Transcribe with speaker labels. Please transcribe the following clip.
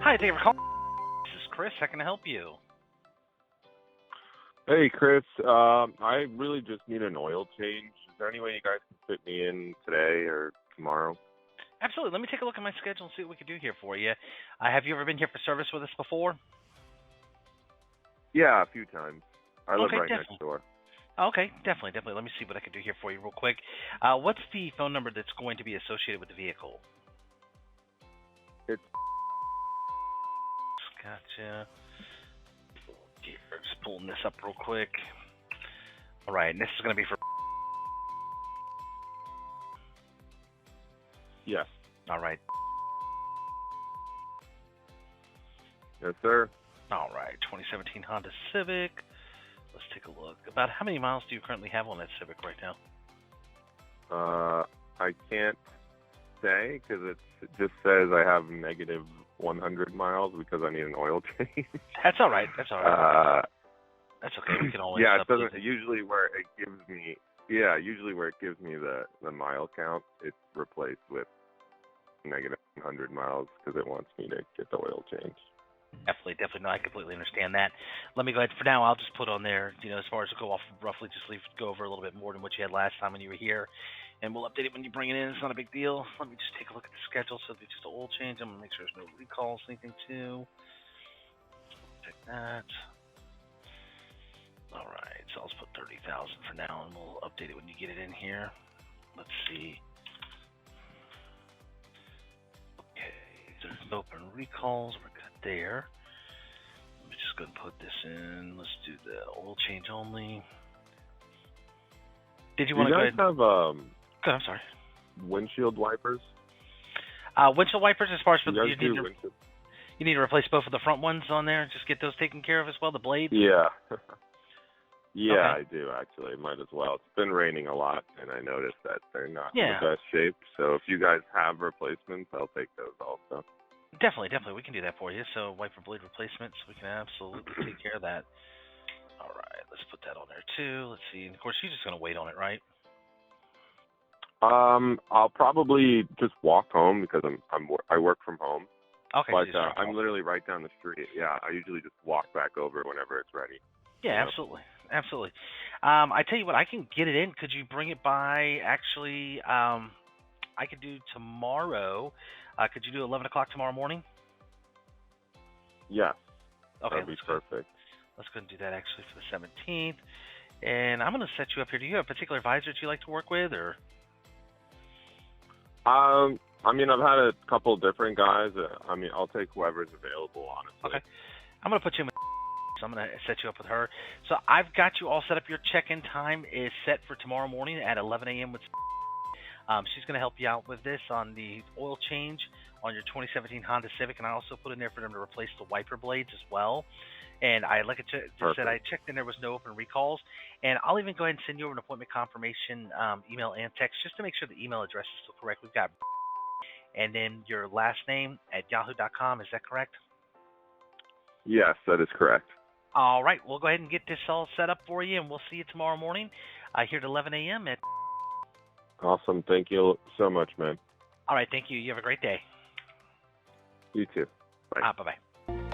Speaker 1: Hi, thank you for calling. This is Chris. How can I help you?
Speaker 2: Hey, Chris. I really just need an oil change. Is there any way you guys can fit me in today or tomorrow?
Speaker 1: Absolutely. Let me take a look at my schedule and see what we can do here for you. Have you ever been here for service with us before?
Speaker 2: Yeah, a few times. I live
Speaker 1: Okay,
Speaker 2: right
Speaker 1: definitely.
Speaker 2: next door.
Speaker 1: Okay, definitely. Let me see what I can do here for you real quick. What's the phone number that's going to be associated with the vehicle?
Speaker 2: It's
Speaker 1: Gotcha. Here, just pulling this up real quick. All right, and this is going to be for...
Speaker 2: yes.
Speaker 1: All right.
Speaker 2: Yes, sir.
Speaker 1: All right, 2017 Honda Civic. Let's take a look. About how many miles do you currently have on that Civic right now?
Speaker 2: I can't say because it just says I have negative 100 miles because I need an oil change.
Speaker 1: That's all right. That's all right. That's okay. We can always...
Speaker 2: Yeah, it doesn't. Usually where it gives me the mile count, it's replaced with negative 100 miles because it wants me to get the oil change.
Speaker 1: Definitely. No, I completely understand that. Let me go ahead. For now, I'll just put on there, as far as go off roughly, go over a little bit more than what you had last time when you were here. And we'll update it when you bring it in. It's not a big deal. Let me just take a look at the schedule. So if it's just an oil change, I'm going to make sure there's no recalls, anything too. Check that. All right. So I'll just put 30,000 for now, and we'll update it when you get it in here. Let's see. Okay. There's no open recalls. We're good there. Let me just go and put this in. Let's do the oil change only. Did you want to go ahead?
Speaker 2: You guys have
Speaker 1: Good, I'm sorry.
Speaker 2: windshield wipers?
Speaker 1: Windshield wipers, as far as
Speaker 2: You
Speaker 1: need to replace both of the front ones on there. Just get those taken care of as well. The blades.
Speaker 2: Yeah. Yeah,
Speaker 1: Okay.
Speaker 2: I do actually. Might as well. It's been raining a lot, and I noticed that they're not in
Speaker 1: Yeah.
Speaker 2: the best shape. So if you guys have replacements, I'll take those also.
Speaker 1: Definitely. We can do that for you. So wiper blade replacements, we can absolutely take care of that. All right, let's put that on there too. Let's see. And of course, you're just gonna wait on it, right?
Speaker 2: I'll probably just walk home because I work from home.
Speaker 1: Okay.
Speaker 2: But
Speaker 1: so
Speaker 2: I'm literally right down the street. Yeah, I usually just walk back over whenever it's ready.
Speaker 1: Yeah, absolutely. I tell you what, I can get it in. Could you bring it by? Actually, I could do tomorrow. Could you do 11 o'clock tomorrow morning?
Speaker 2: Yeah.
Speaker 1: Okay,
Speaker 2: That'd be perfect.
Speaker 1: Let's go and do that actually for the 17th. And I'm going to set you up here. Do you have a particular advisor that you like to work with, or?
Speaker 2: I mean, I've had a couple different guys. I'll take whoever's available, honestly.
Speaker 1: Okay. I'm going to put you in with so I'm going to set you up with her. So I've got you all set up. Your check-in time is set for tomorrow morning at 11 a.m. with she's going to help you out with this on the oil change on your 2017 Honda Civic, and I also put in there for them to replace the wiper blades as well. And I said I checked and there was no open recalls. And I'll even go ahead and send you over an appointment confirmation email and text just to make sure the email address is still correct. We've got and then your last name at yahoo.com. Is that correct?
Speaker 2: Yes, that is correct.
Speaker 1: All right. We'll go ahead and get this all set up for you, and we'll see you tomorrow morning here at 11 a.m.
Speaker 2: Awesome. Thank you so much, man.
Speaker 1: All right. Thank you. You have a great day.
Speaker 2: You too. Bye.
Speaker 1: Bye-bye.